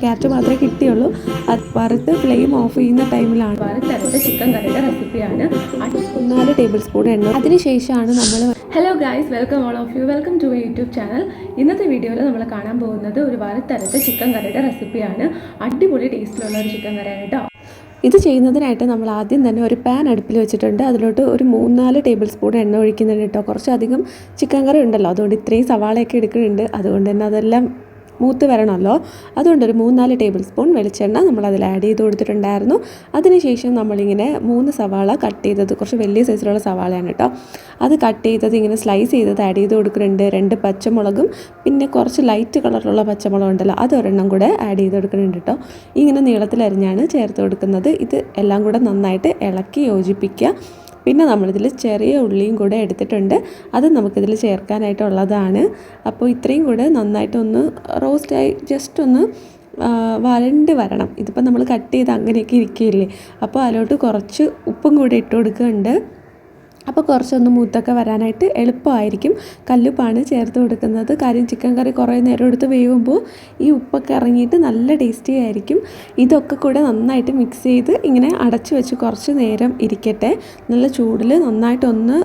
Carrot മാത്രമേ കിട്ടിയുള്ളൂ. അത് വറുത്ത് ഫ്ലെയിം ഓഫ് ചെയ്യുന്ന ടൈമിലാണ് വറുത്തരച്ച ചിക്കൻ കറിയുടെ റെസിപ്പിയാണ്. 4 ടേബിൾ സ്പൂൺ എണ്ണ. അതിനുശേഷമാണ് നമ്മൾ hello guys, welcome all of you, welcome to YouTube channel. ഇന്നത്തെ വീഡിയോയിൽ നമ്മൾ കാണാൻ പോകുന്നത് ഒരു വറുത്തരച്ച ചിക്കൻ കറിയുടെ റെസിപ്പിയാണ്. അടിപൊളി ടേസ്റ്റിലുള്ള ഒരു ചിക്കൻ കറിയാണ് കേട്ടോ. ഇത് ചെയ്യുന്നതിനായിട്ട് നമ്മൾ ആദ്യം തന്നെ ഒരു പാൻ അടുപ്പിൽ വെച്ചിട്ടുണ്ട്. അതിലോട്ട് ഒരു 3-4 ടേബിൾ സ്പൂൺ എണ്ണ ഒഴിക്കുന്നുണ്ട് കേട്ടോ. കുറച്ചധികം ചിക്കൻ കറി ഉണ്ടല്ലോ, അതുകൊണ്ട് ഇത്രയും സവാളയൊക്കെ എടുക്കുന്നുണ്ട്. അതുകൊണ്ട് തന്നെ അതെല്ലാം മൂത്ത് വരണമല്ലോ. അതുകൊണ്ടൊരു 3-4 ടേബിൾ സ്പൂൺ വെളിച്ചെണ്ണ നമ്മളതിൽ ആഡ് ചെയ്ത് കൊടുത്തിട്ടുണ്ടായിരുന്നു. അതിനുശേഷം നമ്മളിങ്ങനെ 3 സവാള കട്ട് ചെയ്തത്, കുറച്ച് വലിയ സൈസിലുള്ള സവാളയാണ് കേട്ടോ, അത് കട്ട് ചെയ്തത് ഇങ്ങനെ സ്ലൈസ് ചെയ്തത് ആഡ് ചെയ്ത് കൊടുക്കുന്നുണ്ട്. 2 പച്ചമുളകും പിന്നെ കുറച്ച് ലൈറ്റ് കളറിലുള്ള പച്ചമുളക് ഉണ്ടല്ലോ, അതൊരെണ്ണം കൂടെ ആഡ് ചെയ്ത് കൊടുക്കുന്നുണ്ട് കേട്ടോ. ഇങ്ങനെ നീളത്തിലരിഞ്ഞാണ് ചേർത്ത് കൊടുക്കുന്നത്. ഇത് എല്ലാം കൂടെ നന്നായിട്ട് ഇളക്കി യോജിപ്പിക്കുക. പിന്നെ നമ്മളിതിൽ ചെറിയ ഉള്ളിയും കൂടെ എടുത്തിട്ടുണ്ട്, അത് നമുക്കിതിൽ ചേർക്കാനായിട്ടുള്ളതാണ്. അപ്പോൾ ഇത്രയും കൂടെ നന്നായിട്ടൊന്ന് റോസ്റ്റായി ജസ്റ്റ് ഒന്ന് വരണ്ട് വരണം. ഇതിപ്പോൾ നമ്മൾ കട്ട് ചെയ്ത് അങ്ങനെയൊക്കെ ഇരിക്കുകയില്ലേ, അപ്പോൾ അതിലോട്ട് കുറച്ച് ഉപ്പും കൂടെ ഇട്ട് കൊടുക്കുന്നുണ്ട്. അപ്പോൾ കുറച്ചൊന്ന് മൂത്തൊക്കെ വരാനായിട്ട് എളുപ്പമായിരിക്കും. കല്ലുപ്പാണ് ചേർത്ത് കൊടുക്കുന്നത്. കാര്യം ചിക്കൻ കറി കുറേ നേരം എടുത്ത് വേവുമ്പോൾ ഈ ഉപ്പൊക്കെ ഇറങ്ങിയിട്ട് നല്ല ടേസ്റ്റി ആയിരിക്കും. ഇതൊക്കെ കൂടെ നന്നായിട്ട് മിക്സ് ചെയ്ത് ഇങ്ങനെ അടച്ചു വെച്ച് കുറച്ച് നേരം ഇരിക്കട്ടെ. നല്ല ചൂടിൽ നന്നായിട്ടൊന്ന്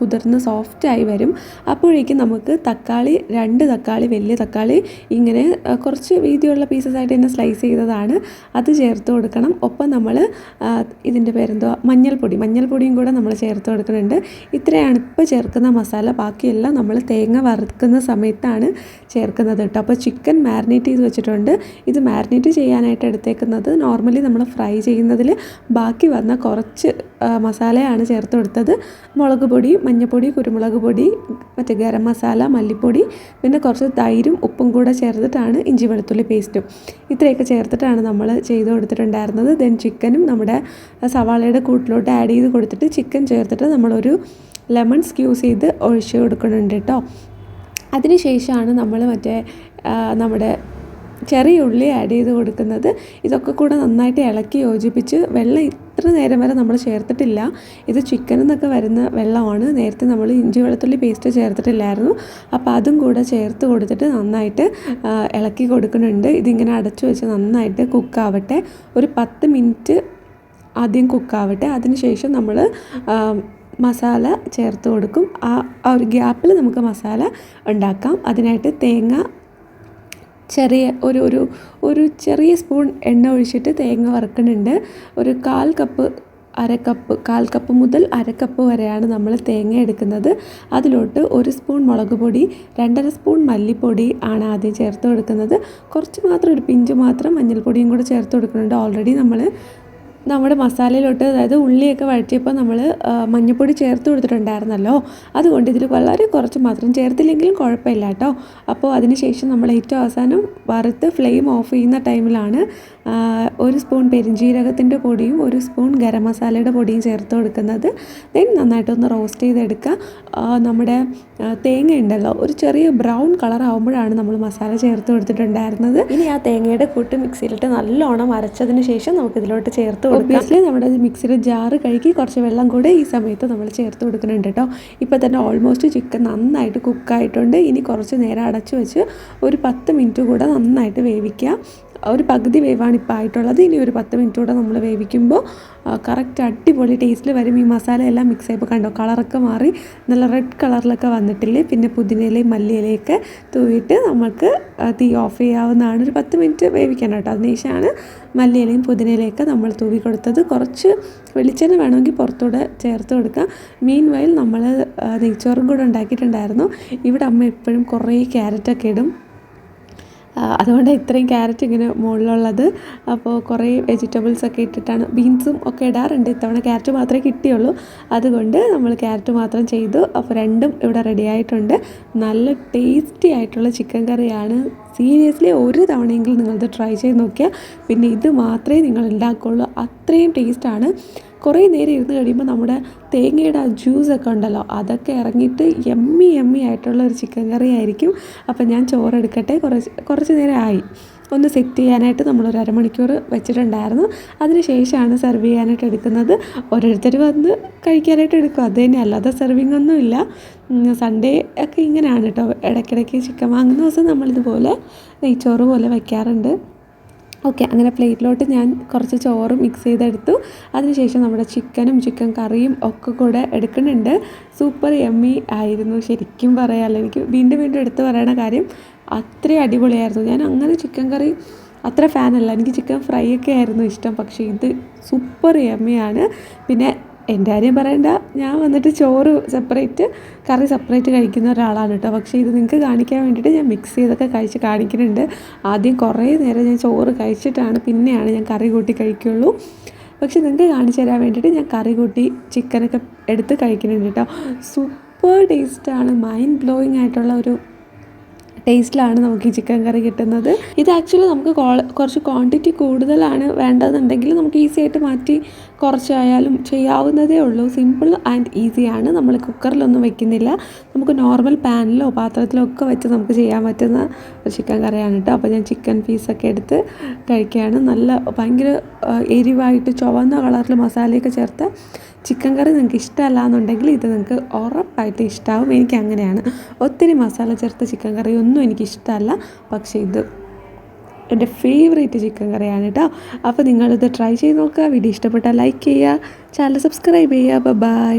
കുതിർന്ന് സോഫ്റ്റായി വരും. അപ്പോഴേക്കും നമുക്ക് തക്കാളി, 2 തക്കാളി, വലിയ തക്കാളി ഇങ്ങനെ കുറച്ച് വീതിയുള്ള പീസസ് ആയിട്ട് തന്നെ സ്ലൈസ് ചെയ്തതാണ്, അത് ചേർത്ത് കൊടുക്കണം. ഒപ്പം നമ്മൾ ഇതിൻ്റെ പേരെന്തോ മഞ്ഞൾപ്പൊടിയും കൂടെ നമ്മൾ ചേർത്ത് കൊടുക്കണം. ഇത്രയാണ് ഇപ്പോൾ ചേർക്കുന്ന മസാല. ബാക്കിയെല്ലാം നമ്മൾ തേങ്ങ വറുക്കുന്ന സമയത്താണ് ചേർക്കുന്നത് കേട്ടോ. അപ്പോൾ ചിക്കൻ മാരിനേറ്റ് ചെയ്ത് വെച്ചിട്ടുണ്ട്. ഇത് മാരിനേറ്റ് ചെയ്യാനായിട്ട് എടുത്തേക്കുന്നത് നോർമലി നമ്മൾ ഫ്രൈ ചെയ്യുന്നതിൽ ബാക്കി വന്ന കുറച്ച് മസാലയാണ് ചേർത്ത് കൊടുത്തത്. മുളക് പൊടി, മഞ്ഞൾപ്പൊടി, കുരുമുളക് പൊടി, മറ്റേ ഗരം മസാല, മല്ലിപ്പൊടി, പിന്നെ കുറച്ച് തൈരും ഉപ്പും കൂടെ ചേർത്തിട്ടാണ് ഇഞ്ചി വെളുത്തുള്ളി പേസ്റ്റും ഇത്രയൊക്കെ ചേർത്തിട്ടാണ് നമ്മൾ ചെയ്ത് കൊടുത്തിട്ടുണ്ടായിരുന്നത്. ദെൻ ചിക്കനും നമ്മുടെ സവാളയുടെ കൂട്ടിലോട്ട് ആഡ് ചെയ്ത് കൊടുത്തിട്ട് ചിക്കൻ ചേർത്തിട്ട് നമ്മളൊരു ലെമൺ സ്ക്യൂസ് ചെയ്ത് ഒഴിച്ച് കൊടുക്കുന്നുണ്ട് കേട്ടോ. അതിന് ശേഷമാണ് നമ്മൾ നമ്മുടെ ചെറിയ ഉള്ളി ആഡ് ചെയ്ത് കൊടുക്കുന്നത്. ഇതൊക്കെ കൂടെ നന്നായിട്ട് ഇളക്കി യോജിപ്പിച്ച്, വെള്ളം ഇത്ര നേരം വരെ നമ്മൾ ചേർത്തിട്ടില്ല. ഇത് ചിക്കനിൽ നിന്നൊക്കെ വരുന്ന വെള്ളമാണ്. നേരത്തെ നമ്മൾ ഇഞ്ചി വെളുത്തുള്ളി പേസ്റ്റ് ചേർത്തിട്ടില്ലായിരുന്നു. അപ്പോൾ അതും കൂടെ ചേർത്ത് കൊടുത്തിട്ട് നന്നായിട്ട് ഇളക്കി കൊടുക്കുന്നുണ്ട്. ഇതിങ്ങനെ അടച്ചു വെച്ച് നന്നായിട്ട് കുക്കാവട്ടെ. ഒരു 10 മിനിറ്റ് ആദ്യം കുക്കാവട്ടെ. അതിനുശേഷം നമ്മൾ മസാല ചേർത്ത് കൊടുക്കും. ആ ഒരു ഗ്യാപ്പിൽ നമുക്ക് മസാല ഉണ്ടാക്കാം. അതിനായിട്ട് തേങ്ങ ചെറിയ ഒരു ചെറിയ സ്പൂൺ എണ്ണ ഒഴിച്ചിട്ട് തേങ്ങ വറുക്കുന്നുണ്ട്. ഒരു 1/4 കപ്പ് മുതൽ 1/2 കപ്പ് വരെയാണ് നമ്മൾ തേങ്ങ എടുക്കുന്നത്. അതിലോട്ട് 1 സ്പൂൺ മുളക് പൊടി, 2.5 സ്പൂൺ മല്ലിപ്പൊടി ആണ് ആദ്യം ചേർത്ത് കൊടുക്കുന്നത്. കുറച്ച് മാത്രം, ഒരു പിഞ്ച് മാത്രം മഞ്ഞൾപ്പൊടിയും കൂടെ ചേർത്ത് കൊടുക്കുന്നുണ്ട്. ഓൾറെഡി നമ്മുടെ മസാലയിലോട്ട്, അതായത് ഉള്ളിയൊക്കെ വഴറ്റിയപ്പോൾ നമ്മൾ മഞ്ഞൾപ്പൊടി ചേർത്ത് കൊടുത്തിട്ടുണ്ടായിരുന്നല്ലോ, അതുകൊണ്ട് ഇതിൽ വളരെ കുറച്ച് മാത്രം, ചേർത്തില്ലെങ്കിലും കുഴപ്പമില്ല കേട്ടോ. അപ്പോൾ അതിന് ശേഷം നമ്മൾ ഏറ്റവും അവസാനം വറുത്ത് ഫ്ലെയിം ഓഫ് ചെയ്യുന്ന ടൈമിലാണ് 1 സ്പൂൺ പെരിഞ്ജീരകത്തിൻ്റെ പൊടിയും 1 സ്പൂൺ ഗരം മസാലയുടെ പൊടിയും ചേർത്ത് കൊടുക്കുന്നത്. ദെൻ നന്നായിട്ടൊന്ന് റോസ്റ്റ് ചെയ്തെടുക്കുക. നമ്മുടെ തേങ്ങ ഉണ്ടല്ലോ, ഒരു ചെറിയ ബ്രൗൺ കളർ ആകുമ്പോഴാണ് നമ്മൾ മസാല ചേർത്ത് കൊടുത്തിട്ടുണ്ടായിരുന്നത്. ഇനി ആ തേങ്ങയുടെ കൂട്ട് മിക്സിയിലിട്ട് നല്ലോണം അരച്ചതിന് ശേഷം നമുക്കിതിലോട്ട് ചേർത്ത് ഒബ്വിയസ്ലി നമ്മുടെ മിക്സിയുടെ ജാറ് കഴുകി കുറച്ച് വെള്ളം കൂടെ ഈ സമയത്ത് നമ്മൾ ചേർത്ത് കൊടുക്കുന്നുണ്ട് കേട്ടോ. ഇപ്പോൾ തന്നെ ഓൾമോസ്റ്റ് ചിക്കൻ നന്നായിട്ട് കുക്കായിട്ടുണ്ട്. ഇനി കുറച്ച് നേരം അടച്ചു വെച്ച് ഒരു 10 മിനിറ്റ് കൂടെ നന്നായിട്ട് വേവിക്കുക. ഒരു പകുതി വേവാണ് ഇപ്പോൾ ആയിട്ടുള്ളത്. ഇനി ഒരു 10 മിനിറ്റ് കൂടെ നമ്മൾ വേവിക്കുമ്പോൾ കറക്റ്റ് അടിപൊളി ടേസ്റ്റിൽ വരും. ഈ മസാലയെല്ലാം മിക്സ് ആയപ്പോൾ കണ്ടോ, കളറൊക്കെ മാറി നല്ല റെഡ് കളറിലൊക്കെ വന്നിട്ടില്ലേ. പിന്നെ പുതിനയിലയും മല്ലിയിലയൊക്കെ തൂവിയിട്ട് നമുക്ക് തീ ഓഫ് ചെയ്യാവുന്നതാണ്. ഒരു 10 മിനിറ്റ് വേവിക്കണം കേട്ടോ. അതിനുശേഷമാണ് മല്ലിയിലയും പുതിനയിലയൊക്കെ നമ്മൾ തൂവി കൊടുത്തത്. കുറച്ച് വെളിച്ചെണ്ണ വേണമെങ്കിൽ പുറത്തൂടെ ചേർത്ത് കൊടുക്കാം. മീൻ വയൽ നമ്മൾ നെയ്ച്ചോറും കൂടെ ഉണ്ടാക്കിയിട്ടുണ്ടായിരുന്നു. ഇവിടെ അമ്മ എപ്പോഴും കുറേ ക്യാരറ്റൊക്കെ ഇടും, അതുകൊണ്ട് ഇത്രയും ക്യാരറ്റ് ഇങ്ങനെ മുകളിലുള്ളത്. അപ്പോൾ കുറേ വെജിറ്റബിൾസൊക്കെ ഇട്ടിട്ടാണ്, ബീൻസും ഒക്കെ ഇടാറുണ്ട്. ഇത്തവണ ക്യാരറ്റ് മാത്രമേ കിട്ടിയുള്ളൂ, അതുകൊണ്ട് നമ്മൾ ക്യാരറ്റ് മാത്രം ചെയ്തു. അപ്പോൾ രണ്ടും ഇവിടെ റെഡി ആയിട്ടുണ്ട്. നല്ല ടേസ്റ്റി ആയിട്ടുള്ള ചിക്കൻ കറിയാണ്. സീരിയസ്ലി ഒരു തവണയെങ്കിലും നിങ്ങളിത് ട്രൈ ചെയ്ത് നോക്കിയാൽ പിന്നെ ഇത് മാത്രമേ നിങ്ങൾ ഉണ്ടാക്കുകയുള്ളൂ. അത്രയും ടേസ്റ്റാണ്. കുറേ നേരം ഇരുന്ന് കഴിയുമ്പോൾ നമ്മുടെ തേങ്ങയുടെ ആ ജ്യൂസൊക്കെ ഉണ്ടല്ലോ, അതൊക്കെ ഇറങ്ങിയിട്ട് യമ്മി ആയിട്ടുള്ള ഒരു ചിക്കൻ കറി ആയിരിക്കും. അപ്പം ഞാൻ ചോറെടുക്കട്ടെ. കുറച്ച് നേരം ആയി. ഒന്ന് സെറ്റ് ചെയ്യാനായിട്ട് നമ്മളൊരു അരമണിക്കൂർ വെച്ചിട്ടുണ്ടായിരുന്നു. അതിന് ശേഷമാണ് സെർവ് ചെയ്യാനായിട്ട് എടുക്കുന്നത്. ഓരോരുത്തർ വന്ന് കഴിക്കാനായിട്ട് എടുക്കും, അത് തന്നെ, അല്ലാതെ സെർവിങ് ഒന്നുമില്ല. സൺഡേ ഒക്കെ ഇങ്ങനെയാണ് കേട്ടോ. ഇടയ്ക്കിടയ്ക്ക് ചിക്കൻ വാങ്ങുന്ന ദിവസം നമ്മളിതുപോലെ നെയ്ച്ചോറ് പോലെ വയ്ക്കാറുണ്ട്. ഓക്കെ, അങ്ങനെ പ്ലേറ്റിലോട്ട് ഞാൻ കുറച്ച് ചോറ് മിക്സ് ചെയ്തെടുത്തു. അതിനുശേഷം നമ്മുടെ ചിക്കനും ചിക്കൻ കറിയും ഒക്കെ കൂടെ എടുക്കുന്നുണ്ട്. സൂപ്പർ യമ്മി ആയിരുന്നു ശരിക്കും പറയാമല്ലോ. എനിക്ക് വീണ്ടും വീണ്ടും എടുത്ത് പറയണ കാര്യം, അത്രയും അടിപൊളിയായിരുന്നു. ഞാൻ അങ്ങനെ ചിക്കൻ കറി അത്ര ഫാനല്ല, എനിക്ക് ചിക്കൻ ഫ്രൈ ഒക്കെ ആയിരുന്നു ഇഷ്ടം. പക്ഷേ ഇത് സൂപ്പർ യമ്മിയാണ്. പിന്നെ എൻ്റെ കാര്യം പറയണ്ട, ഞാൻ വന്നിട്ട് ചോറ് സെപ്പറേറ്റ് കറി സെപ്പറേറ്റ് കഴിക്കുന്ന ഒരാളാണ് കേട്ടോ. പക്ഷേ ഇത് നിങ്ങൾക്ക് കാണിക്കാൻ വേണ്ടിയിട്ട് ഞാൻ മിക്സ് ചെയ്തൊക്കെ കഴിച്ച് കാണിക്കുന്നുണ്ട്. ആദ്യം കുറേ നേരം ഞാൻ ചോറ് കഴിച്ചിട്ടാണ് പിന്നെയാണ് ഞാൻ കറി കൂട്ടി കഴിക്കുള്ളൂ. പക്ഷേ നിങ്ങൾക്ക് കാണിച്ചു തരാൻ വേണ്ടിയിട്ട് ഞാൻ കറി കൂട്ടി ചിക്കനൊക്കെ എടുത്ത് കഴിക്കുന്നുണ്ട് കേട്ടോ. സൂപ്പർ ടേസ്റ്റാണ്, മൈൻഡ് ബ്ലോയിങ് ആയിട്ടുള്ള ഒരു ടേസ്റ്റിലാണ് നമുക്ക് ഈ ചിക്കൻ കറി കിട്ടുന്നത്. ഇത് ആക്ച്വലി നമുക്ക് കുറച്ച് ക്വാണ്ടിറ്റി കൂടുതലാണ് വേണ്ടതെന്നുണ്ടെങ്കിൽ നമുക്ക് ഈസി ആയിട്ട് മാറ്റി കുറച്ചായാലും ചെയ്യാവുന്നതേ ഉള്ളൂ. സിമ്പിൾ ആൻഡ് ഈസിയാണ്. നമ്മൾ കുക്കറിലൊന്നും വെക്കുന്നില്ല, നമുക്ക് നോർമൽ പാനിലോ പാത്രത്തിലോ ഒക്കെ വെച്ച് നമുക്ക് ചെയ്യാൻ പറ്റുന്ന ഒരു ചിക്കൻ കറിയാണ് കേട്ടോ. അപ്പോൾ ഞാൻ ചിക്കൻ പീസൊക്കെ എടുത്ത് കഴിക്കുകയാണ്. നല്ല ഭയങ്കര എരിവായിട്ട് ചുവന്ന കളറിൽ മസാലയൊക്കെ ചേർത്ത് ചിക്കൻ കറി നിങ്ങൾക്ക് ഇഷ്ടമല്ല എന്നുണ്ടെങ്കിൽ ഇത് നിങ്ങൾക്ക് ഉറപ്പായിട്ട് ഇഷ്ടമാവും. എനിക്ക് അങ്ങനെയാണ്, ഒത്തിരി മസാല ചേർത്ത ചിക്കൻ കറി ഒന്നും എനിക്കിഷ്ടമല്ല. പക്ഷേ ഇത് എൻ്റെ ഫേവറേറ്റ് ചിക്കൻ കറിയാണ് കേട്ടോ. അപ്പോൾ നിങ്ങളിത് ട്രൈ ചെയ്ത് നോക്കുക. വീഡിയോ ഇഷ്ടപ്പെട്ടാൽ ലൈക്ക് ചെയ്യുക, ചാനൽ സബ്സ്ക്രൈബ് ചെയ്യുക. ബൈ.